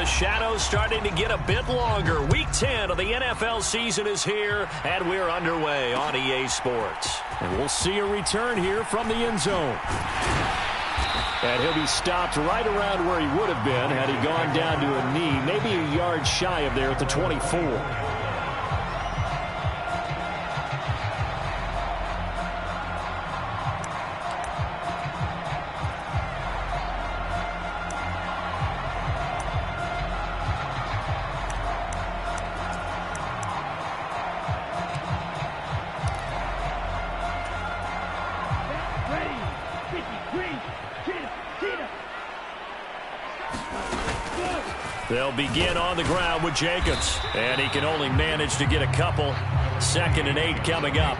The shadow's starting to get a bit longer. Week 10 of the NFL season is here, and we're underway on EA Sports. And we'll see a return here from the end zone. And he'll be stopped right around where he would have been had he gone down to a knee, maybe a yard shy of there at the 24. They'll begin on the ground with Jacobs, and he can only manage to get a couple. 2nd and 8 coming up.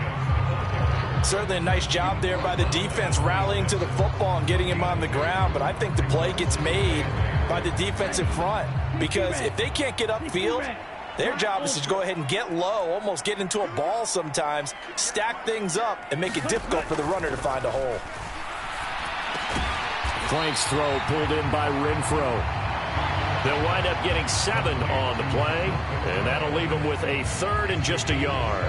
Certainly a nice job there by the defense rallying to the football and getting him on the ground, but I think the play gets made by the defensive front because if they can't get upfield, their job is to go ahead and get low, almost get into a ball sometimes, stack things up, and make it difficult for the runner to find a hole. Frank's throw pulled in by Renfro. They'll wind up getting 7 on the play, and that'll leave them with a 3rd and just a yard.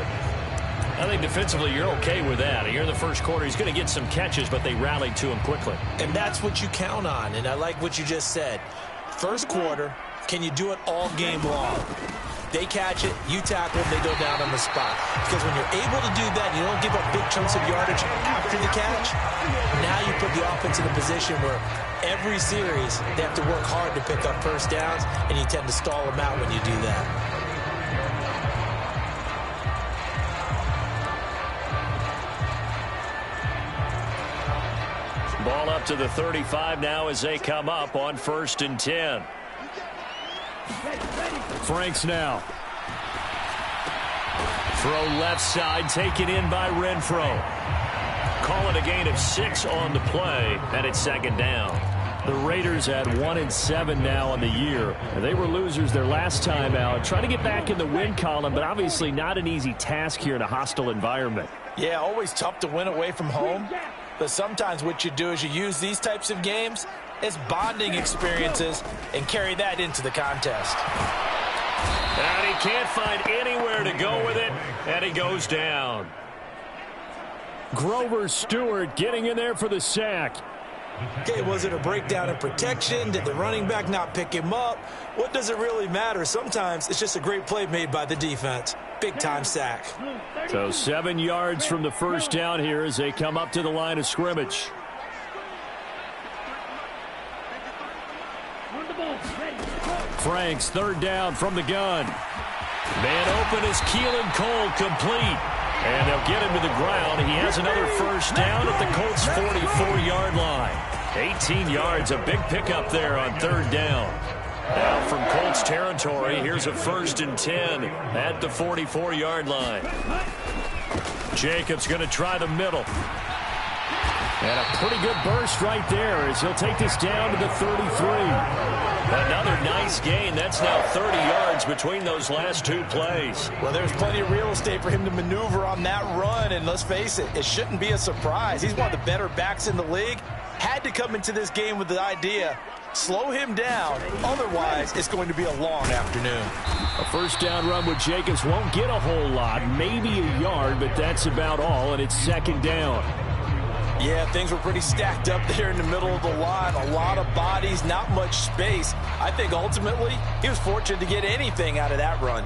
I think defensively you're okay with that. Here in the first quarter, he's going to get some catches, but they rallied to him quickly. And that's what you count on, and I like what you just said. First quarter, can you do it all game long? They catch it, you tackle, they go down on the spot. Because when you're able to do that, you don't give up big chunks of yardage after the catch. Now you put the offense in a position where every series they have to work hard to pick up first downs, and you tend to stall them out when you do that. Ball up to the 35 now as they come up on 1st and 10. Franks now. Throw left side, taken in by Renfro. Call it a gain of 6 on the play, and it's 2nd down. The Raiders at 1-7 now on the year. They were losers their last time out. Trying to get back in the win column, but obviously not an easy task here in a hostile environment. Yeah, always tough to win away from home. But sometimes what you do is you use these types of games as bonding experiences and carry that into the contest. And he can't find anywhere to go with it, and he goes down. Grover Stewart getting in there for the sack. Okay, was it a breakdown in protection? Did the running back not pick him up? What does it really matter? Sometimes it's just a great play made by the defense. Big-time sack. So 7 yards from the first down here as they come up to the line of scrimmage. Franks, 3rd down from the gun. Man open is Keelan Cole, complete. And they'll get him to the ground. He has another first down at the Colts' 44-yard line. 18 yards, a big pickup there on 3rd down. Now from Colts territory, here's a 1st and 10 at the 44-yard line. Jacobs going to try the middle. And a pretty good burst right there as he'll take this down to the 33. Another nice gain. That's now 30 yards between those last 2 plays. Well, there's plenty of real estate for him to maneuver on that run, and let's face it, it shouldn't be a surprise. He's one of the better backs in the league. Had to come into this game with the idea, slow him down, otherwise it's going to be a long afternoon. A first down run with Jacobs won't get a whole lot, maybe a yard, but that's about all, and it's 2nd down. Yeah, things were pretty stacked up there in the middle of the line. A lot of bodies, not much space. I think ultimately he was fortunate to get anything out of that run.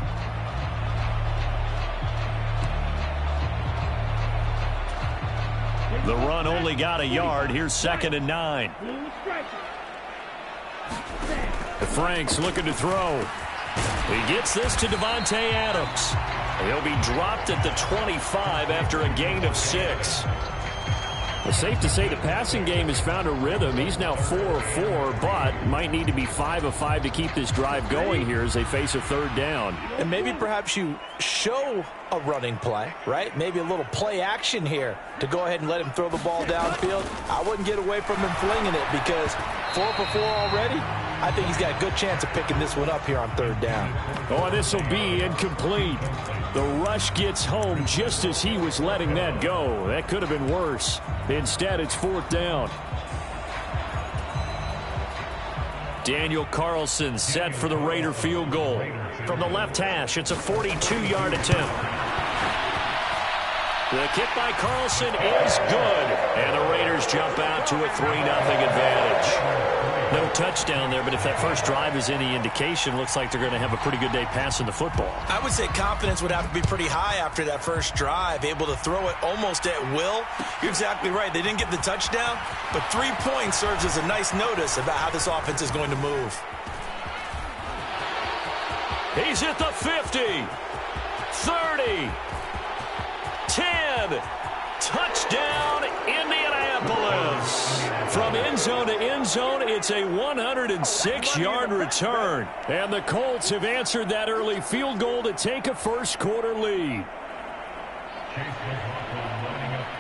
The run only got a yard. Here's 2nd and 9. Franks looking to throw. He gets this to Devontae Adams. He'll be dropped at the 25 after a gain of 6. Well, safe to say the passing game has found a rhythm. He's now 4 of 4, but might need to be 5 of 5 to keep this drive going here as they face a 3rd down. And maybe perhaps you show a running play, right? Maybe a little play action here to go ahead and let him throw the ball downfield. I wouldn't get away from him flinging it because 4 for 4 already. I think he's got a good chance of picking this one up here on 3rd down. Oh, this will be incomplete. The rush gets home just as he was letting that go. That could have been worse. Instead, it's 4th down. Daniel Carlson set for the Raider field goal. From the left hash, it's a 42-yard attempt. The kick by Carlson is good, and the Raiders jump out to a 3-0 advantage. No touchdown there, but if that first drive is any indication, looks like they're going to have a pretty good day passing the football. I would say confidence would have to be pretty high after that first drive, able to throw it almost at will. You're exactly right. They didn't get the touchdown, but 3 points serves as a nice notice about how this offense is going to move. He's at the 50, 30, 10, touchdown Indianapolis. From end zone to end zone, it's a 106-yard return. And the Colts have answered that early field goal to take a first-quarter lead.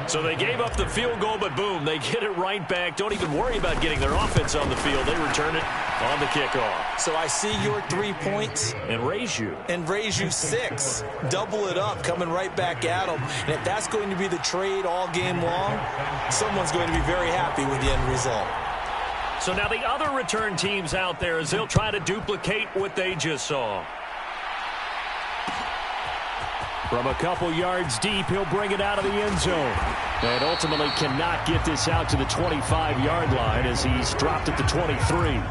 So they gave up the field goal, but boom, they get it right back. Don't even worry about getting their offense on the field. They return it on the kickoff. So I see your 3 points. And raise you. And raise you 6. Double it up, coming right back at them. And if that's going to be the trade all game long, someone's going to be very happy with the end result. So now the other return teams out there, as they'll try to duplicate what they just saw. From a couple yards deep, he'll bring it out of the end zone. And ultimately cannot get this out to the 25-yard line as he's dropped at the 23.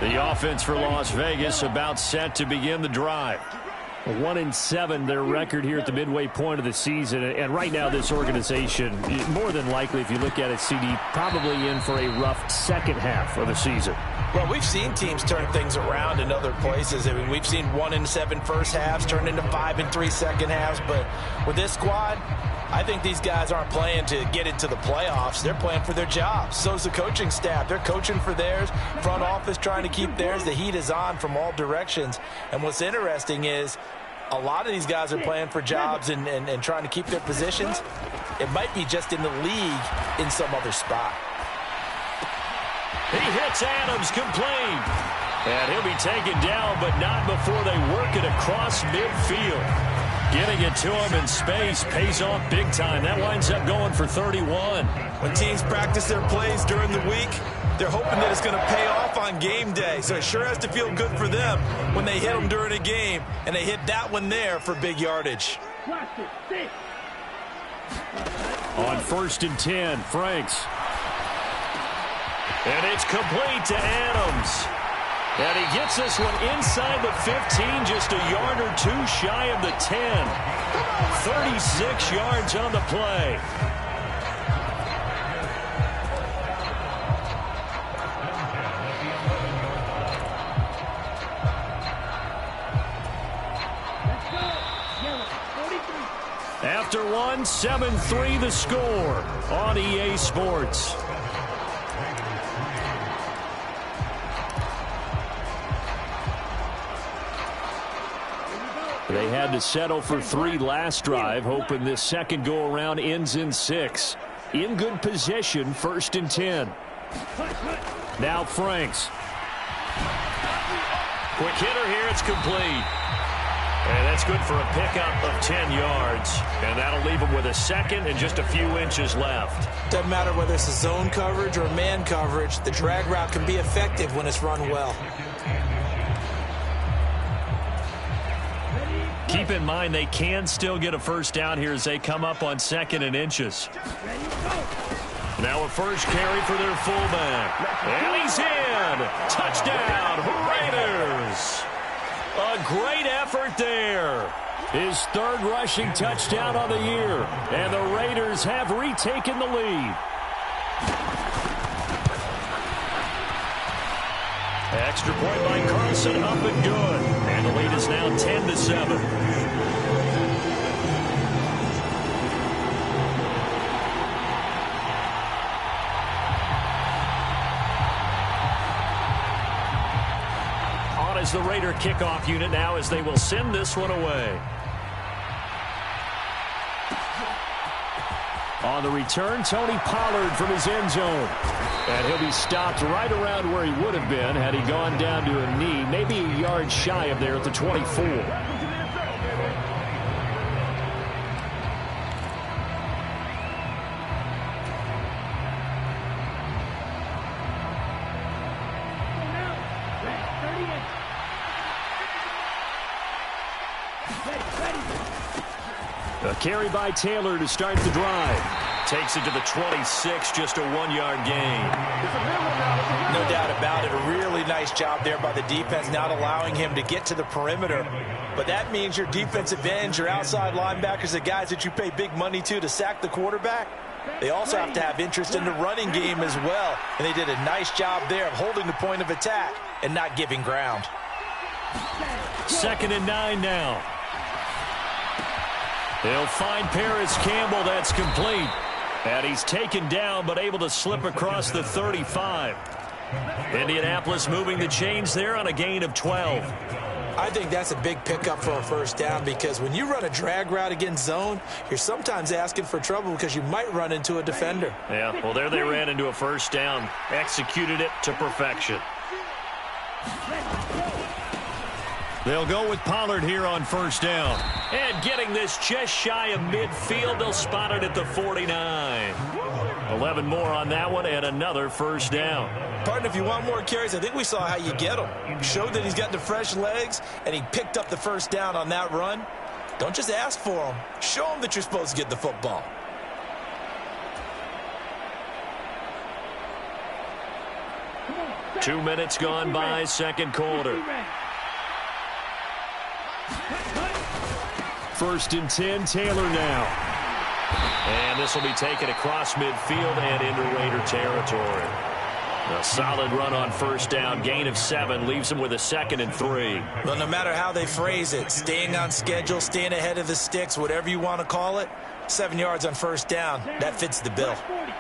The offense for Las Vegas about set to begin the drive. 1-7 their record here at the midway point of the season, and right now this organization, more than likely, if you look at it, CD, probably in for a rough second half of the season. Well, we've seen teams turn things around in other places. I mean, we've seen 1-7 first halves turn into 5-3 second halves, but with this squad, I think these guys aren't playing to get into the playoffs. They're playing for their jobs. So's the coaching staff. They're coaching for theirs. Front office trying to keep theirs. The heat is on from all directions. And what's interesting is a lot of these guys are playing for jobs and trying to keep their positions. It might be just in the league in some other spot. He hits Adams, complete. And he'll be taken down, but not before they work it across midfield. Getting it to him in space pays off big time. That winds up going for 31. When teams practice their plays during the week, they're hoping that it's going to pay off on game day. So it sure has to feel good for them when they hit them during a game, and they hit that one there for big yardage. On 1st and 10, Franks. And it's complete to Adams. And he gets this one inside the 15, just a yard or two shy of the 10. 36 yards on the play. After one, 7-3 the score on EA Sports. They had to settle for 3 last drive, hoping this second go-around ends in 6. In good position, 1st and 10. Now Franks. Quick hitter here, it's complete. And that's good for a pickup of 10 yards. And that'll leave him with a second and just a few inches left. Doesn't matter whether it's a zone coverage or man coverage, the drag route can be effective when it's run well. Keep in mind they can still get a first down here as they come up on 2nd and inches. Now a first carry for their fullback. And he's in. Touchdown, Raiders. A great effort there. His 3rd rushing touchdown on the year. And the Raiders have retaken the lead. Extra point by Carlson, up and good. And the lead is now 10-7. On is the Raider kickoff unit now as they will send this one away. On the return, Tony Pollard from his end zone. And he'll be stopped right around where he would have been had he gone down to a knee, maybe a yard shy of there at the 24. A carry by Taylor to start the drive. Takes it to the 26, just a 1-yard gain. No doubt about it. A really nice job there by the defense, not allowing him to get to the perimeter. But that means your defensive ends, your outside linebackers, the guys that you pay big money to sack the quarterback, they also have to have interest in the running game as well. And they did a nice job there of holding the point of attack and not giving ground. 2nd and 9 now. They'll find Paris Campbell. That's complete. And he's taken down, but able to slip across the 35. Indianapolis moving the chains there on a gain of 12. I think that's a big pickup for a first down, because when you run a drag route against zone, you're sometimes asking for trouble because you might run into a defender. Yeah, well, there they ran into a first down. Executed it to perfection. They'll go with Pollard here on first down. And getting this just shy of midfield, they'll spot it at the 49. 11 more on that one, and another first down. Partner, if you want more carries, I think we saw how you get him. Showed that he's got the fresh legs, and he picked up the first down on that run. Don't just ask for him. Show him that you're supposed to get the football. Two minutes gone by, second quarter. 1st and 10, Taylor now. And this will be taken across midfield and into Raider territory. A solid run on first down, gain of 7, leaves them with a 2nd and 3. Well, no matter how they phrase it, staying on schedule, staying ahead of the sticks, whatever you want to call it, 7 yards on first down, that fits the bill.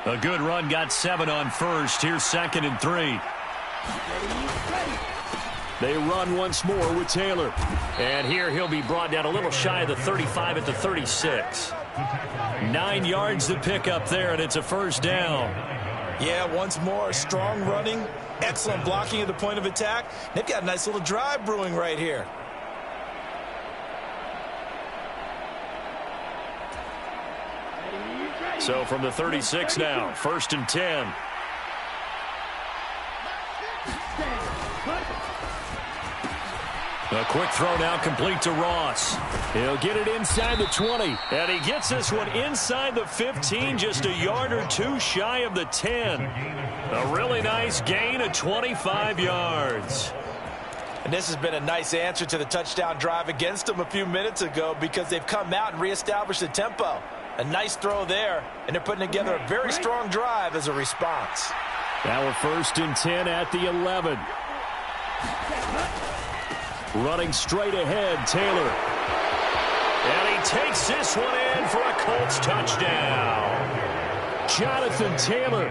A good run, got 7 on first. Here's 2nd and 3. They run once more with Taylor. And here he'll be brought down a little shy of the 35 at the 36. 9 yards to pick up there, and it's a first down. Yeah, once more, strong running, excellent blocking at the point of attack. They've got a nice little drive brewing right here. So from the 36 now, 1st and 10. A quick throw now complete to Ross. He'll get it inside the 20. And he gets this one inside the 15, just a yard or two shy of the 10. A really nice gain of 25 yards. And this has been a nice answer to the touchdown drive against them a few minutes ago, because they've come out and reestablished the tempo. A nice throw there, and they're putting together a very strong drive as a response. Now we're 1st and 10 at the 11. Running straight ahead, Taylor. And he takes this one in for a Colts touchdown. Jonathan Taylor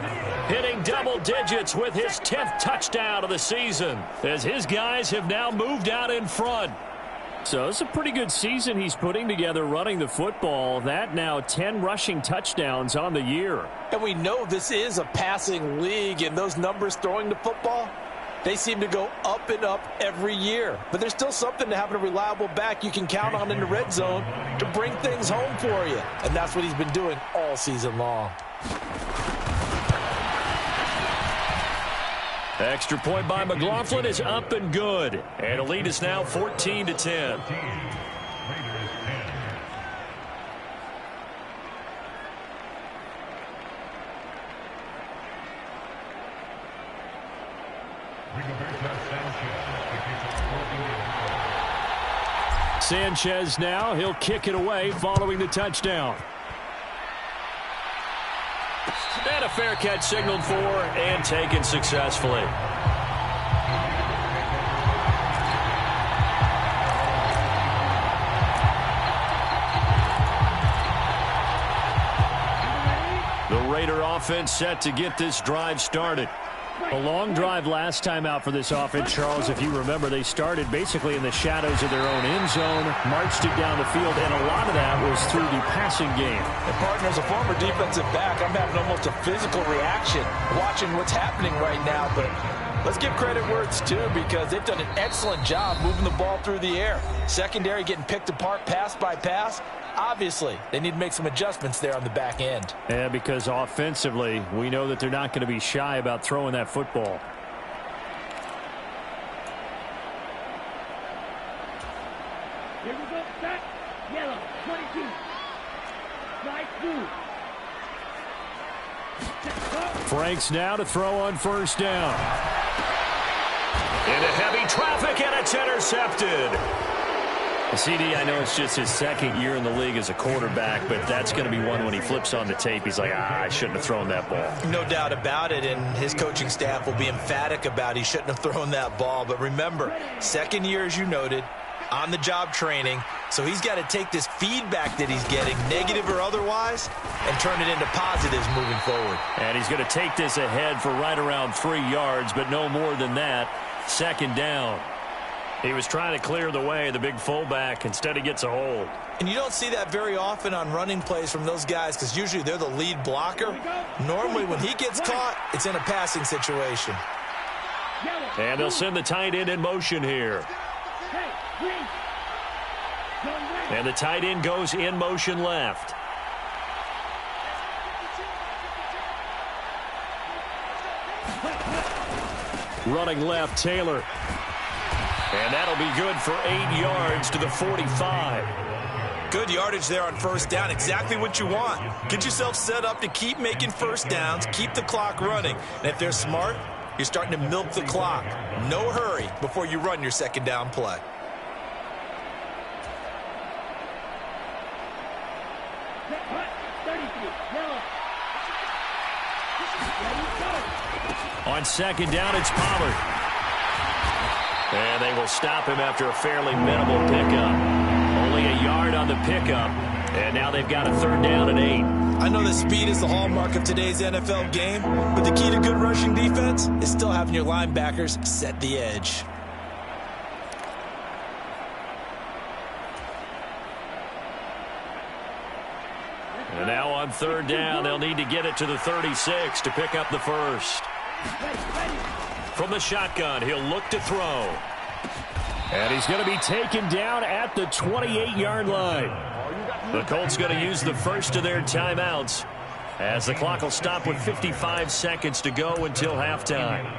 hitting double digits with his 10th touchdown of the season, as his guys have now moved out in front. So it's a pretty good season he's putting together running the football. That now 10 rushing touchdowns on the year. And we know this is a passing league, and those numbers throwing the football, they seem to go up and up every year. But there's still something to having a reliable back you can count on in the red zone to bring things home for you. And that's what he's been doing all season long. Extra point by McLaughlin is up and good. And the lead is now 14-10. Sanchez now, he'll kick it away following the touchdown. And a fair catch signaled for and taken successfully. The Raider offense set to get this drive started. A long drive last time out for this offense, Charles. If you remember, they started basically in the shadows of their own end zone, marched it down the field, and a lot of that was through the passing game. And partner, as a former defensive back, I'm having almost a physical reaction watching what's happening right now. But let's give credit where it's due, because they've done an excellent job moving the ball through the air. Secondary getting picked apart pass by pass. Obviously, they need to make some adjustments there on the back end. Yeah, because offensively, we know that they're not going to be shy about throwing that football. Here we go, back. Franks now to throw on first down. Into heavy traffic, and it's intercepted. CD, I know it's just his second year in the league as a quarterback, but that's going to be one when he flips on the tape. He's like, I shouldn't have thrown that ball. No doubt about it, and his coaching staff will be emphatic about he shouldn't have thrown that ball. But remember, second year, as you noted, on-the-job training, so he's got to take this feedback that he's getting, negative or otherwise, and turn it into positives moving forward. And he's going to take this ahead for right around 3 yards, but no more than that. Second down. He was trying to clear the way, the big fullback. Instead, he gets a hold. And you don't see that very often on running plays from those guys because usually they're the lead blocker. Normally, when he gets caught, it's in a passing situation. And they'll send the tight end in motion here. And the tight end goes in motion left. Running left, Taylor. And that'll be good for 8 yards to the 45. Good yardage there on first down. Exactly what you want. Get yourself set up to keep making first downs, keep the clock running. And if they're smart, you're starting to milk the clock. No hurry before you run your second down play. On second down, it's Pollard. And they will stop him after a fairly minimal pickup. Only a yard on the pickup. And now they've got a third down and 8. I know that speed is the hallmark of today's NFL game, but the key to good rushing defense is still having your linebackers set the edge. And now on third down, they'll need to get it to the 36 to pick up the first. From the shotgun, he'll look to throw. And he's going to be taken down at the 28-yard line. The Colts going to use the first of their timeouts as the clock will stop with 55 seconds to go until halftime.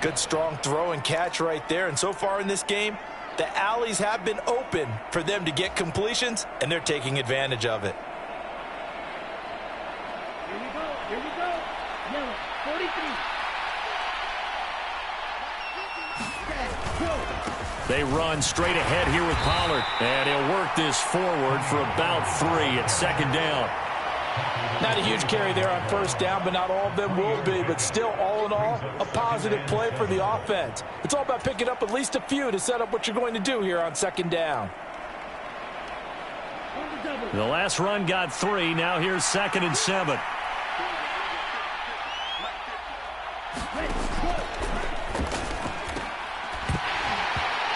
Good strong throw and catch right there. And so far in this game, the alleys have been open for them to get completions, and they're taking advantage of it. Here we go. Yellow, 43. They run straight ahead here with Pollard. And he'll work this forward for about 3 at second down. Not a huge carry there on first down, but not all of them will be. But still, all in all, a positive play for the offense. It's all about picking up at least a few to set up what you're going to do here on second down. The last run got 3. Now here's 2nd and 7.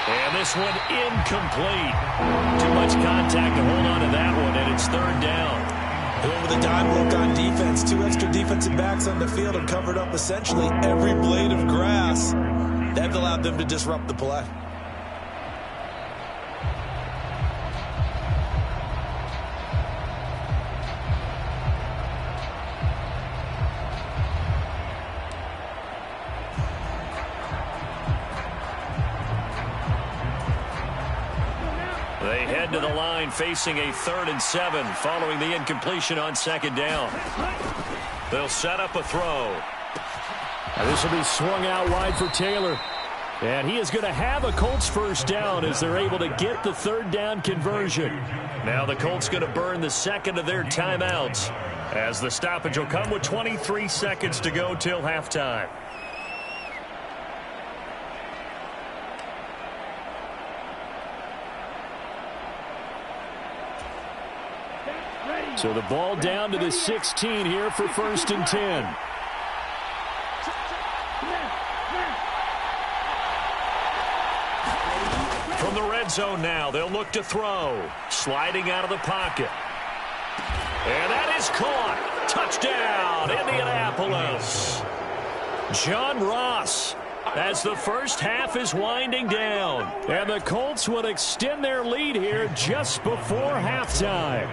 And this one incomplete. Too much contact to hold on to that one, and it's third down. Going with a dime look on defense. 2 extra defensive backs on the field and covered up essentially every blade of grass. That allowed them to disrupt the play. They head to the line facing a 3rd and 7 following the incompletion on second down. They'll set up a throw. This will be swung out wide for Taylor. And he is going to have a Colts first down as they're able to get the third down conversion. Now the Colts going to burn the second of their timeouts as the stoppage will come with 23 seconds to go till halftime. So the ball down to the 16 here for 1st and 10. From the red zone now, they'll look to throw. Sliding out of the pocket. And that is caught. Touchdown, Indianapolis. John Ross, as the first half is winding down. And the Colts would extend their lead here just before halftime.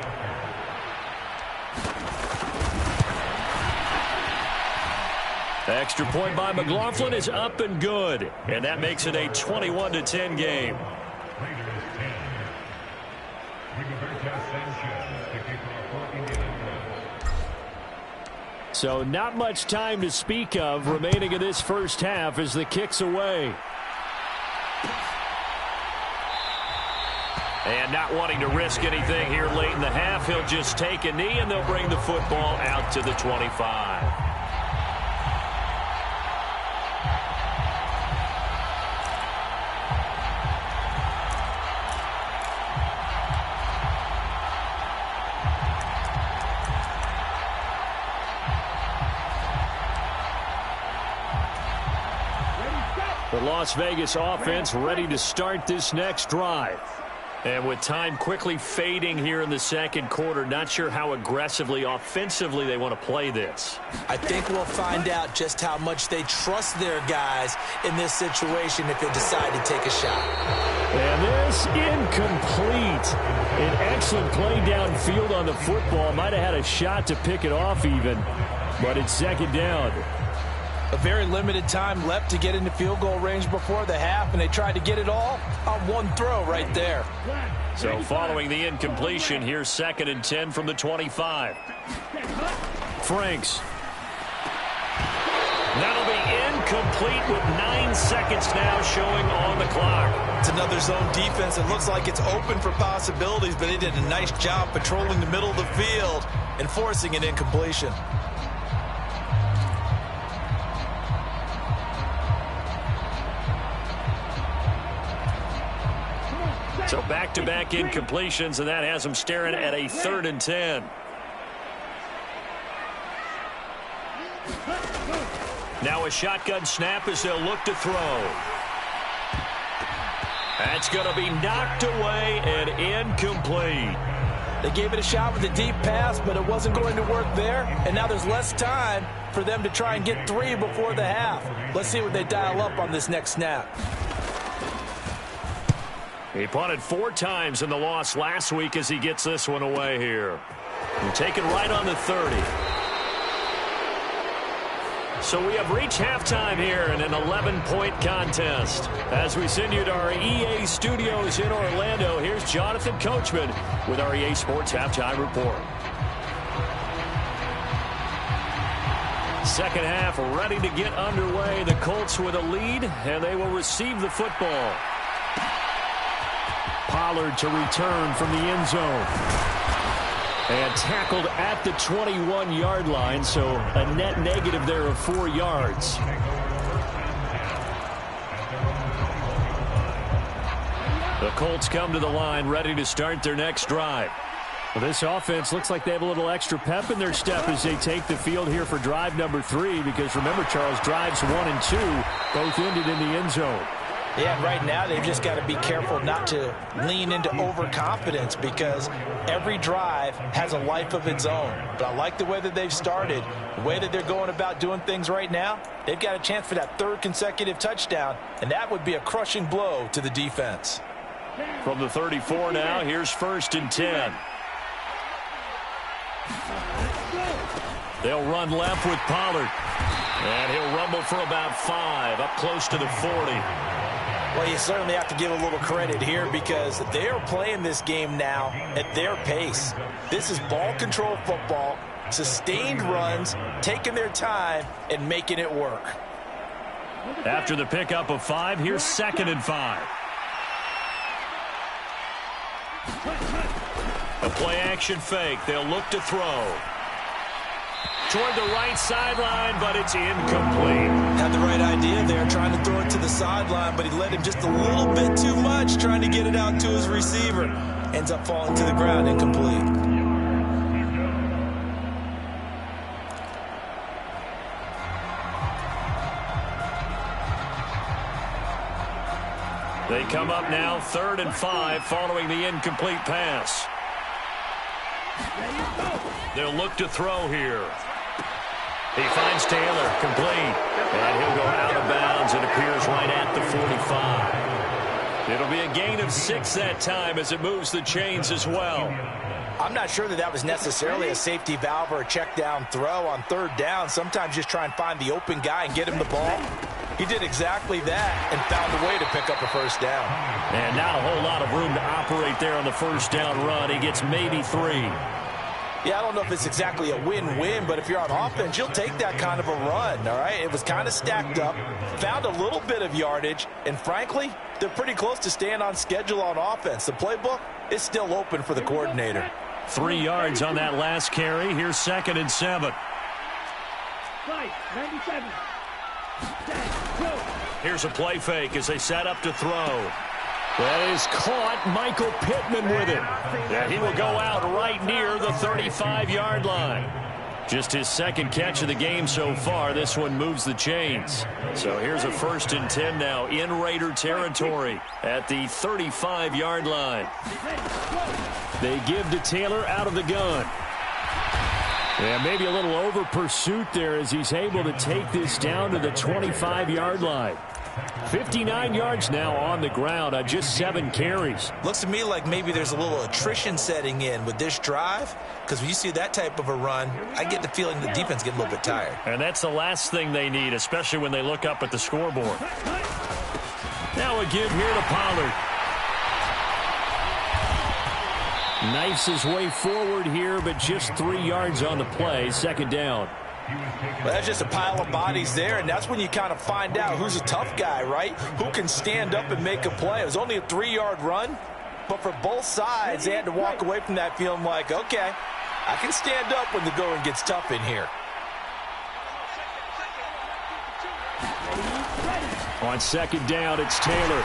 Extra point by McLaughlin is up and good. And that makes it a 21-10 game. So not much time to speak of remaining in this first half as the kick's away. And not wanting to risk anything here late in the half, he'll just take a knee and they'll bring the football out to the 25. The Las Vegas offense ready to start this next drive. And with time quickly fading here in the second quarter, not sure how aggressively, offensively they want to play this. I think we'll find out just how much they trust their guys in this situation if they decide to take a shot. And this incomplete. An excellent play downfield on the football. Might have had a shot to pick it off even, but it's second down. A very limited time left to get into field goal range before the half, and they tried to get it all on one throw right there. So following the incompletion, here's 2nd and 10 from the 25. Franks. That'll be incomplete with 9 seconds now showing on the clock. It's another zone defense. It looks like it's open for possibilities, but they did a nice job patrolling the middle of the field and forcing an incompletion. So back-to-back incompletions, and that has them staring at a 3rd and 10. Now a shotgun snap as they'll look to throw. That's going to be knocked away and incomplete. They gave it a shot with a deep pass, but it wasn't going to work there. And now there's less time for them to try and get 3 before the half. Let's see what they dial up on this next snap. He punted 4 times in the loss last week as he gets this one away here. And taken right on the 30. So we have reached halftime here in an 11-point contest. As we send you to our EA studios in Orlando, here's Jonathan Coachman with our EA Sports Halftime Report. Second half ready to get underway. The Colts with a lead, and they will receive the football. Pollard to return from the end zone. And tackled at the 21-yard line, so a net negative there of 4 yards. The Colts come to the line ready to start their next drive. Well, this offense looks like they have a little extra pep in their step as they take the field here for drive number 3, because remember, Charles, drives 1 and 2 both ended in the end zone. Yeah, right now they've just got to be careful not to lean into overconfidence, because every drive has a life of its own. But I like the way that they've started, the way that they're going about doing things right now. They've got a chance for that 3rd consecutive touchdown, and that would be a crushing blow to the defense. From the 34 now, here's 1st and 10. They'll run left with Pollard. And he'll rumble for about 5, up close to the 40. Well, you certainly have to give a little credit here, because they are playing this game now at their pace. This is ball control football, sustained runs, taking their time and making it work. After the pickup of 5, here's 2nd and 5. A play-action fake. They'll look to throw. Toward the right sideline, but it's incomplete. Had the right idea there, trying to throw it to the sideline, but he let him just a little bit too much, trying to get it out to his receiver. Ends up falling to the ground, incomplete. They come up now, 3rd and 5, following the incomplete pass. They'll look to throw here. He finds Taylor, complete. And he'll go out of bounds and appears right at the 45. It'll be a gain of 6 that time as it moves the chains as well. I'm not sure that was necessarily a safety valve or a check down throw on 3rd down. Sometimes just try and find the open guy and get him the ball. He did exactly that and found a way to pick up a first down. And not a whole lot of room to operate there on the first down run. He gets maybe 3. Yeah, I don't know if it's exactly a win-win, but if you're on offense, you'll take that kind of a run, all right? It was kind of stacked up, found a little bit of yardage, and frankly, they're pretty close to staying on schedule on offense. The playbook is still open for the coordinator. 3 yards on that last carry. Here's 2nd and 7. 97. Set, go. Here's a play fake as they set up to throw. That is caught. Michael Pittman with it. And he will go out right near the 35-yard line. Just his 2nd catch of the game so far. This one moves the chains. So here's a 1st and 10 now in Raider territory at the 35-yard line. They give to Taylor out of the gun. Yeah, maybe a little over pursuit there as he's able to take this down to the 25-yard line. 59 yards now on the ground on just 7 carries. Looks to me like maybe there's a little attrition setting in with this drive, because when you see that type of a run, I get the feeling the defense getting a little bit tired. And that's the last thing they need, especially when they look up at the scoreboard. Now a give here to Pollard. Knifes his way forward here, but just 3 yards on the play. 2nd down. Well, that's just a pile of bodies there, and that's when you kind of find out who's a tough guy, right? Who can stand up and make a play. It was only a 3-yard run, but for both sides, they had to walk away from that feeling like, okay, I can stand up when the going gets tough in here. On 2nd down, it's Taylor.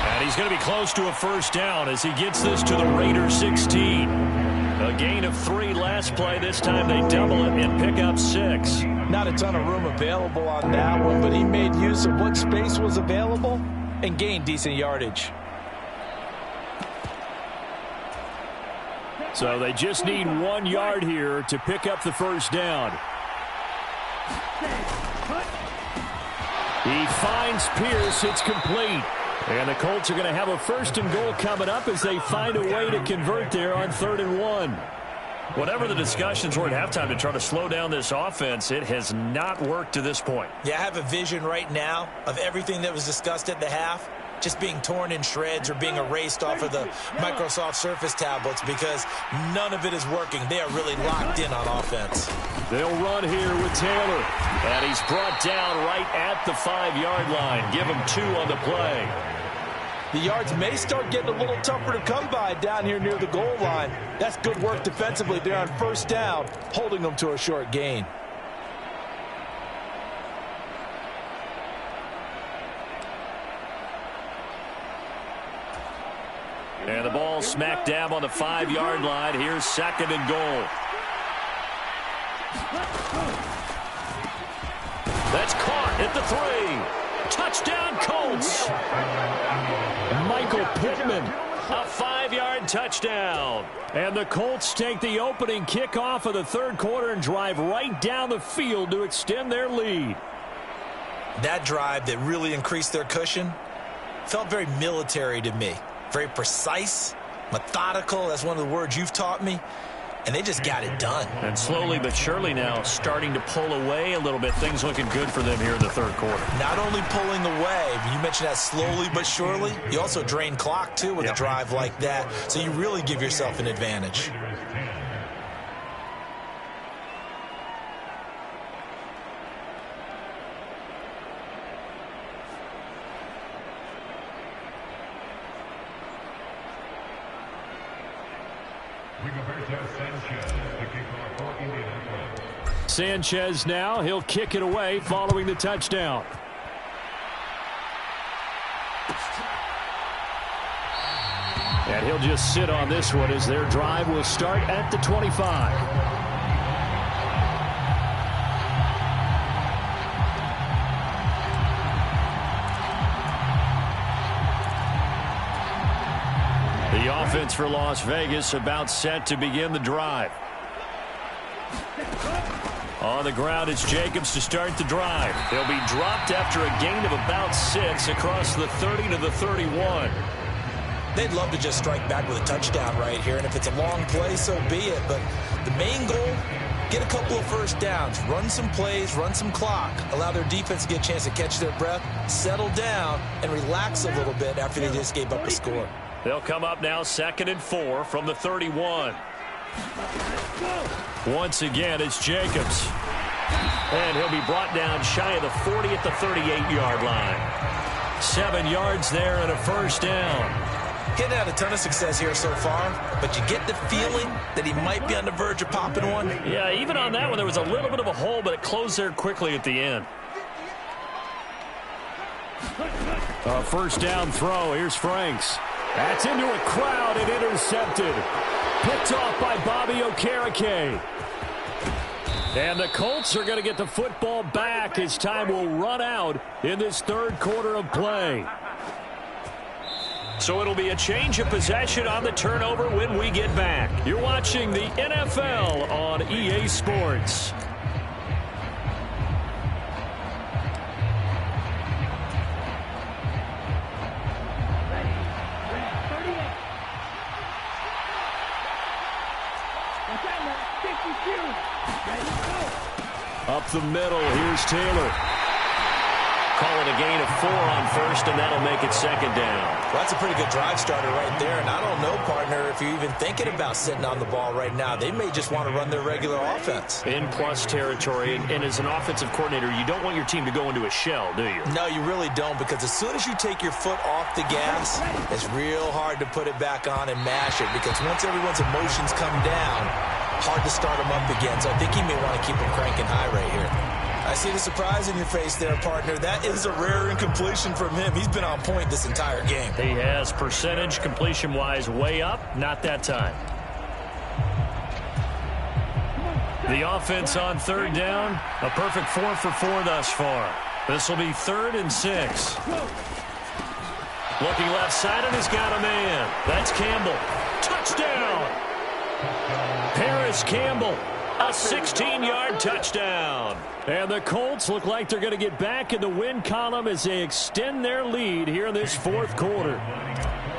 And he's going to be close to a first down as he gets this to the Raiders 16. A gain of 3 last play. This time they double it and pick up 6. Not a ton of room available on that one, but he made use of what space was available and gained decent yardage. So they just need 1 yard here to pick up the first down. He finds Pierce. It's complete. And the Colts are going to have a 1st and goal coming up as they find a way to convert there on 3rd and 1. Whatever the discussions were at halftime to try to slow down this offense, it has not worked to this point. Yeah, I have a vision right now of everything that was discussed at the half just being torn in shreds or being erased off of the Microsoft Surface tablets because none of it is working. They are really locked in on offense. They'll run here with Taylor. And he's brought down right at the 5-yard line. Give him 2 on the play. The yards may start getting a little tougher to come by down here near the goal line. That's good work defensively there on 1st down, holding them to a short gain. And the ball smack dab on the 5-yard line. Here's 2nd and goal. That's caught at the 3. Touchdown, Colts. Michael Pittman, a 5-yard touchdown. And the Colts take the opening kickoff of the 3rd quarter and drive right down the field to extend their lead. That drive that really increased their cushion felt very military to me. Very precise, methodical. That's one of the words you've taught me. And they just got it done. And slowly but surely now starting to pull away a little bit. Things looking good for them here in the 3rd quarter. Not only pulling away, but you mentioned that slowly but surely. You also drain clock, too, with a drive like that. So you really give yourself an advantage. Sanchez now, he'll kick it away following the touchdown. And he'll just sit on this one as their drive will start at the 25. The offense for Las Vegas about set to begin the drive. On the ground, it's Jacobs to start the drive. They'll be dropped after a gain of about 6 across the 30 to the 31. They'd love to just strike back with a touchdown right here, and if it's a long play, so be it. But the main goal get a couple of first downs, run some plays, run some clock, allow their defense to get a chance to catch their breath, settle down, and relax a little bit after they just gave up a score. They'll come up now 2nd and 4 from the 31. Once again, it's Jacobs. And he'll be brought down shy of the 40 at the 38-yard line. 7 yards there and a first down. He hadn't had a ton of success here so far, but you get the feeling that he might be on the verge of popping one. Yeah, even on that one, there was a little bit of a hole, but it closed there quickly at the end. A first down throw. Here's Franks. That's into a crowd and intercepted. Picked off by Bobby Okereke. And the Colts are going to get the football back as time will run out in this third quarter of play. So it'll be a change of possession on the turnover when we get back. You're watching the NFL on EA Sports. Up the middle, here's Taylor. Call it a gain of 4 on first, and that'll make it 2nd down. Well, that's a pretty good drive starter right there, and I don't know, partner, if you're even thinking about sitting on the ball right now. They may just want to run their regular offense. In plus territory, and as an offensive coordinator, you don't want your team to go into a shell, do you? No, you really don't, because as soon as you take your foot off the gas, it's real hard to put it back on and mash it, because once everyone's emotions come down, hard to start them up again. So I think he may want to keep them cranking high right here. I see the surprise in your face there, partner. That is a rare incompletion from him. He's been on point this entire game. He has, percentage completion-wise way up. Not that time. The offense on 3rd down. A perfect 4 for 4 thus far. This will be 3rd and 6. Looking left side, and he's got a man. That's Campbell. Touchdown! Paris Campbell. A 16-yard touchdown. And the Colts look like they're going to get back in the win column as they extend their lead here in this 4th quarter.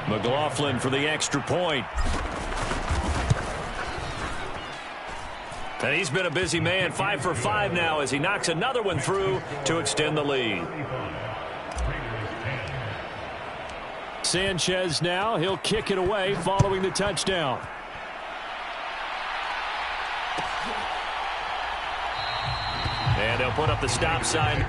McLaughlin for the extra point. And he's been a busy man, 5 for 5 now as he knocks another one through to extend the lead. Sanchez now, he'll kick it away following the touchdown. And they'll put up the stop sign.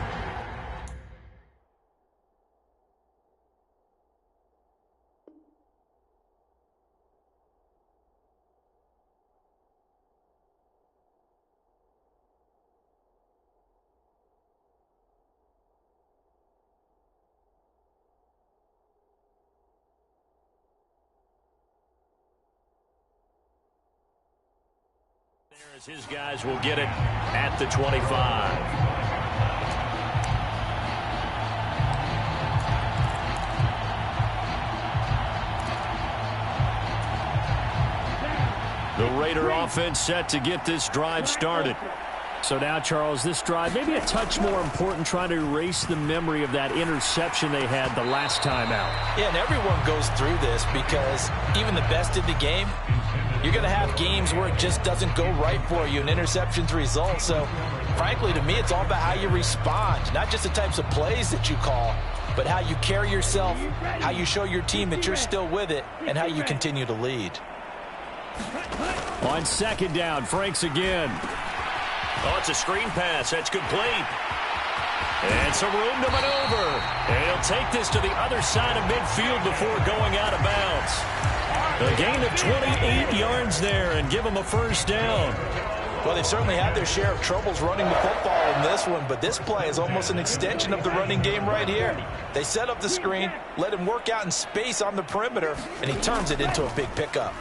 As his guys will get it at the 25. The Raider offense set to get this drive started. So now, Charles, this drive maybe a touch more important, trying to erase the memory of that interception they had the last time out. Yeah, and everyone goes through this because even the best in the game, you're going to have games where it just doesn't go right for you, and interceptions result. So, frankly, to me, it's all about how you respond, not just the types of plays that you call, but how you carry yourself, how you show your team that you're still with it, and how you continue to lead. On 2nd down, Franks again. Oh, it's a screen pass. That's complete. And some room to maneuver. And he'll take this to the other side of midfield before going out of bounds. A gain of 28 yards there and give him a first down. Well, they've certainly had their share of troubles running the football in this one, but this play is almost an extension of the running game right here. They set up the screen, let him work out in space on the perimeter, and he turns it into a big pickup.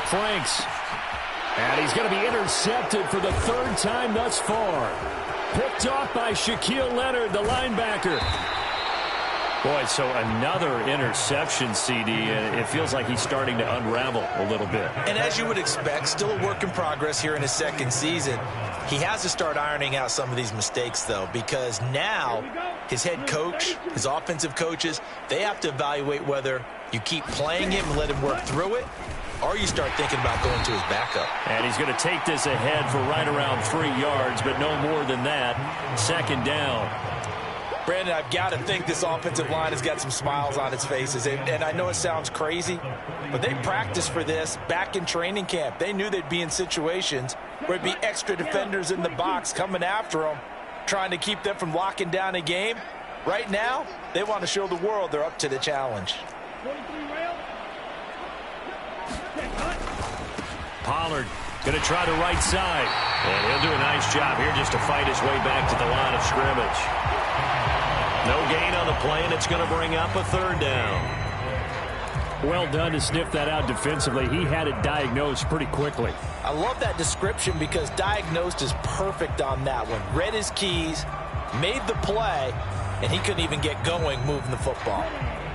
Franks. And he's going to be intercepted for the 3rd time thus far. Picked off by Shaquille Leonard, the linebacker. Boy, so another interception, CD, and it feels like he's starting to unravel a little bit. And as you would expect, still a work in progress here in his 2nd season. He has to start ironing out some of these mistakes, though, because now his head coach, his offensive coaches, they have to evaluate whether you keep playing him and let him work through it, or you start thinking about going to his backup. And he's going to take this ahead for right around 3 yards, but no more than that. Second down. Brandon, I've got to think this offensive line has got some smiles on its faces. And I know it sounds crazy, but they practiced for this back in training camp. They knew they'd be in situations where it'd be extra defenders in the box coming after them, trying to keep them from locking down a game. Right now, they want to show the world they're up to the challenge. Pollard going to try the right side. And he'll do a nice job here just to fight his way back to the line of scrimmage. No gain on the play, and it's going to bring up a third down. Well done to sniff that out defensively. He had it diagnosed pretty quickly. I love that description because diagnosed is perfect on that one. Read his keys, made the play, and he couldn't even get going moving the football.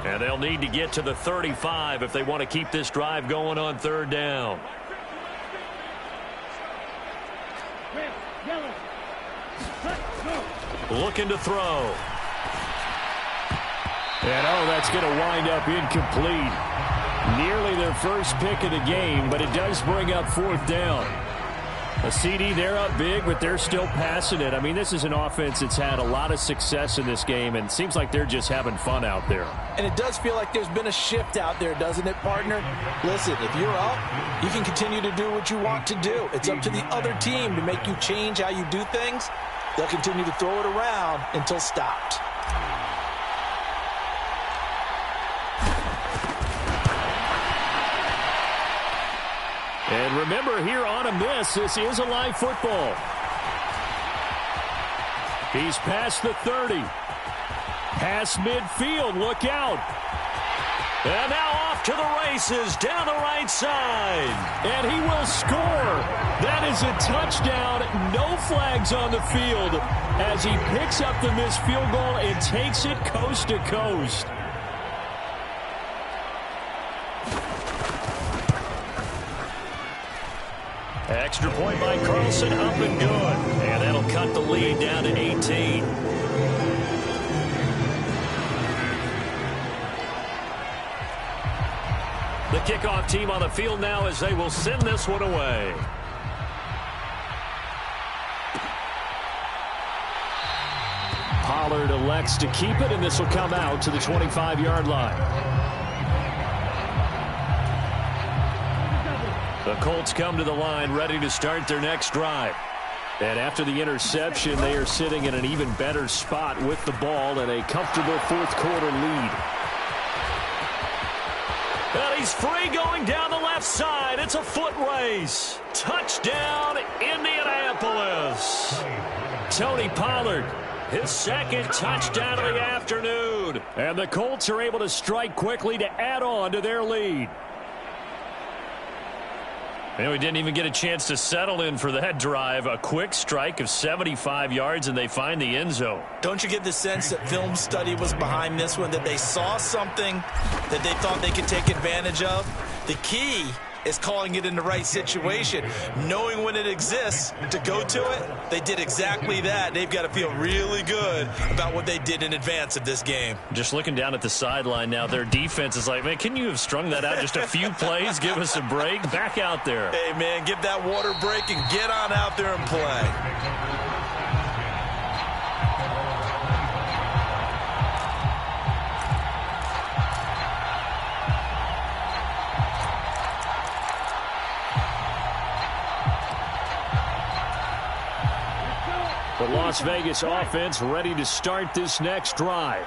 And they'll need to get to the 35 if they want to keep this drive going on third down. Looking to throw. And that's going to wind up incomplete. Nearly their first pick of the game, but it does bring up fourth down. A CD, they're up big, but they're still passing it. I mean, this is an offense that's had a lot of success in this game, and it seems like they're just having fun out there. And it does feel like there's been a shift out there, doesn't it, partner? Listen, if you're up, you can continue to do what you want to do. It's up to the other team to make you change how you do things. They'll continue to throw it around until stopped. And remember, here on a miss, this is a live football. He's past the 30. Past midfield, look out. And now off to the races down the right side. And he will score. That is a touchdown. No flags on the field as he picks up the missed field goal and takes it coast to coast. Extra point by Carlson, up and good. And that'll cut the lead down to 18. The kickoff team on the field now as they will send this one away. Pollard elects to keep it, and this will come out to the 25-yard line. The Colts come to the line ready to start their next drive. And after the interception, they are sitting in an even better spot with the ball and a comfortable fourth-quarter lead. And he's free going down the left side. It's a foot race. Touchdown, Indianapolis. Tony Pollard, his second touchdown of the afternoon. And the Colts are able to strike quickly to add on to their lead. And we didn't even get a chance to settle in for that drive. A quick strike of 75 yards, and they find the end zone. Don't you get the sense that film study was behind this one, that they saw something that they thought they could take advantage of? The key is calling it in the right situation, knowing when it exists to go to it. They did exactly that. They've got to feel really good about what they did in advance of this game. Just looking down at the sideline now, their defense is like, man, can you have strung that out just a few plays? Give us a break. Back out there. Hey, man, give that water break and get on out there and play. The Las Vegas offense ready to start this next drive.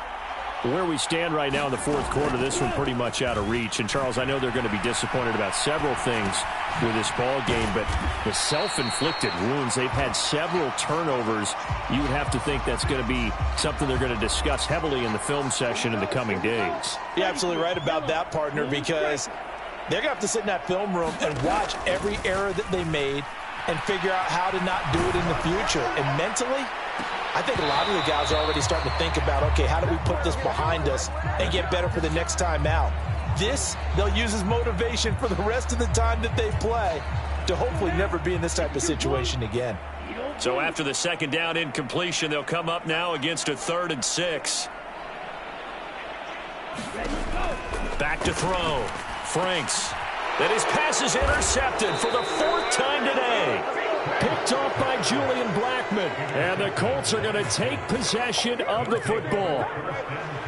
Where we stand right now in the fourth quarter, this one pretty much out of reach. And, Charles, I know they're going to be disappointed about several things with this ball game, but the self-inflicted wounds, they've had several turnovers. You would have to think that's going to be something they're going to discuss heavily in the film session in the coming days. You're absolutely right about that, partner, because they're going to have to sit in that film room and watch every error that they made and figure out how to not do it in the future. And mentally, I think a lot of the guys are already starting to think about, okay, how do we put this behind us and get better for the next time out? This, they'll use as motivation for the rest of the time that they play to hopefully never be in this type of situation again. So after the second down incompletion, they'll come up now against a 3rd and 6. Back to throw. Franks. And his pass is intercepted for the 4th time today. Picked off by Julian Blackmon. And the Colts are going to take possession of the football.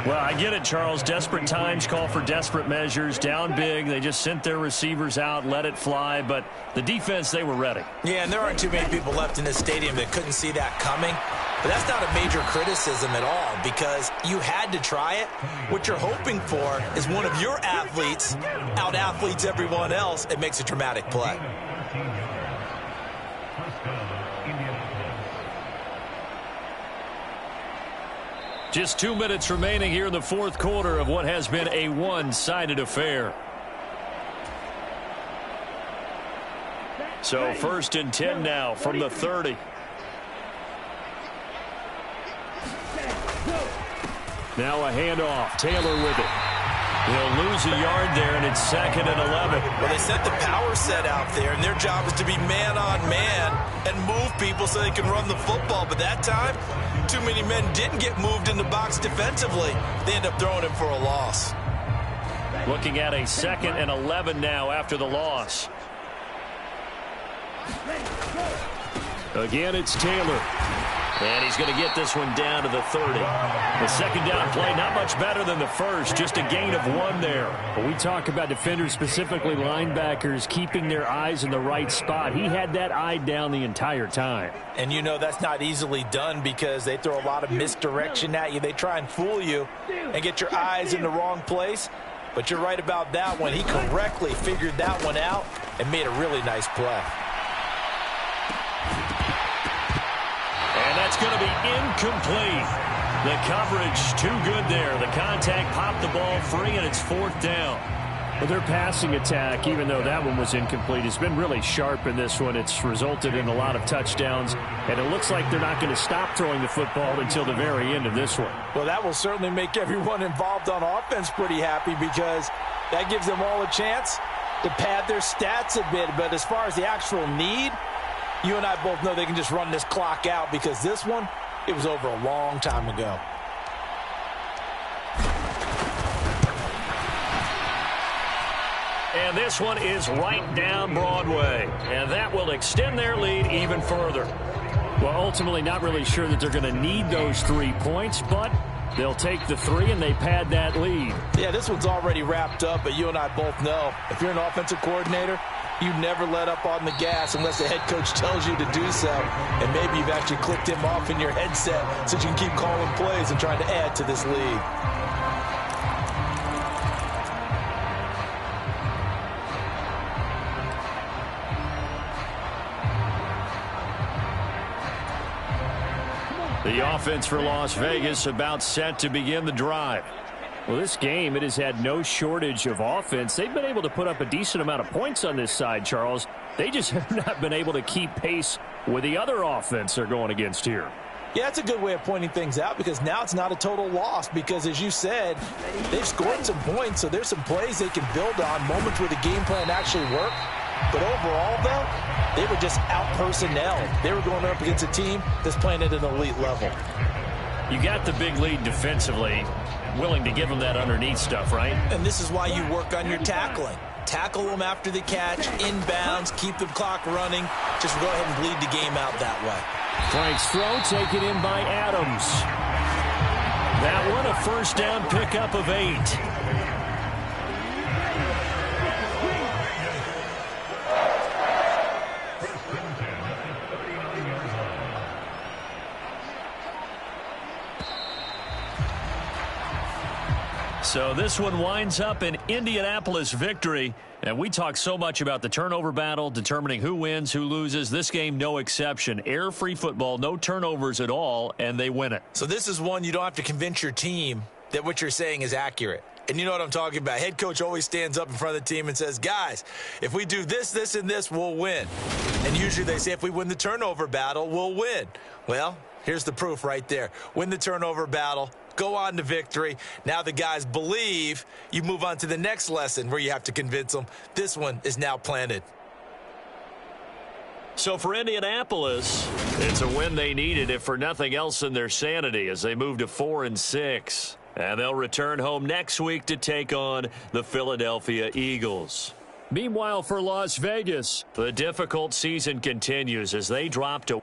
Well, I get it, Charles. Desperate times call for desperate measures. Down big. They just sent their receivers out, let it fly. But the defense, they were ready. Yeah, and there aren't too many people left in this stadium that couldn't see that coming. But that's not a major criticism at all because you had to try it. What you're hoping for is one of your athletes out-athletes everyone else and makes a dramatic play. Just 2 minutes remaining here in the 4th quarter of what has been a one-sided affair. So 1st and 10 now from the 30. Now a handoff. Taylor with it. He'll lose a yard there, and it's 2nd and 11. Well, they sent the power set out there, and their job is to be man-on-man and move people so they can run the football. But that time, too many men didn't get moved in the box defensively. They end up throwing him for a loss. Looking at a 2nd and 11 now after the loss. Again, it's Taylor. And he's going to get this one down to the 30. The second down play, not much better than the first, just a gain of 1 there. When we talk about defenders, specifically linebackers, keeping their eyes in the right spot, he had that eye down the entire time. And you know that's not easily done because they throw a lot of misdirection at you. They try and fool you and get your eyes in the wrong place. But you're right about that one. He correctly figured that one out and made a really nice play. And that's going to be incomplete. The coverage too good there. The contact popped the ball free, and it's 4th down. Well, their passing attack, even though that one was incomplete, has been really sharp in this one. It's resulted in a lot of touchdowns, and it looks like they're not going to stop throwing the football until the very end of this one. Well, that will certainly make everyone involved on offense pretty happy because that gives them all a chance to pad their stats a bit. But as far as the actual need, you and I both know they can just run this clock out because this one, it was over a long time ago. And this one is right down Broadway. And that will extend their lead even further. Well, ultimately not really sure that they're going to need those 3 points, but they'll take the 3 and they pad that lead. Yeah, this one's already wrapped up, but you and I both know if you're an offensive coordinator, you never let up on the gas unless the head coach tells you to do so. And maybe you've actually clicked him off in your headset so you can keep calling plays and trying to add to this lead. The offense for Las Vegas about set to begin the drive. Well, this game, it has had no shortage of offense. They've been able to put up a decent amount of points on this side, Charles. They just have not been able to keep pace with the other offense they're going against here. Yeah, that's a good way of pointing things out because now it's not a total loss because, as you said, they've scored some points, so there's some plays they can build on, moments where the game plan actually worked. But overall, though, they were just out-personnelled. They were going up against a team that's playing at an elite level. You got the big lead defensively, willing to give them that underneath stuff, right? And this is why you work on your tackling. Tackle them after the catch, inbounds, keep the clock running. Just go ahead and bleed the game out that way. Frank's throw taken in by Adams. That one a first down pickup of 8. So this one winds up an Indianapolis victory. And we talk so much about the turnover battle, determining who wins, who loses. This game, no exception. Error-free football, no turnovers at all, and they win it. So this is one you don't have to convince your team that what you're saying is accurate. And you know what I'm talking about. Head coach always stands up in front of the team and says, guys, if we do this, this, and this, we'll win. And usually they say if we win the turnover battle, we'll win. Well, here's the proof right there. Win the turnover battle. Go on to victory. Now the guys believe. You move on to the next lesson where you have to convince them. This one is now planted. So for Indianapolis, it's a win they needed, if for nothing else in their sanity, as they move to 4-6. And they'll return home next week to take on the Philadelphia Eagles. Meanwhile, for Las Vegas, the difficult season continues as they drop to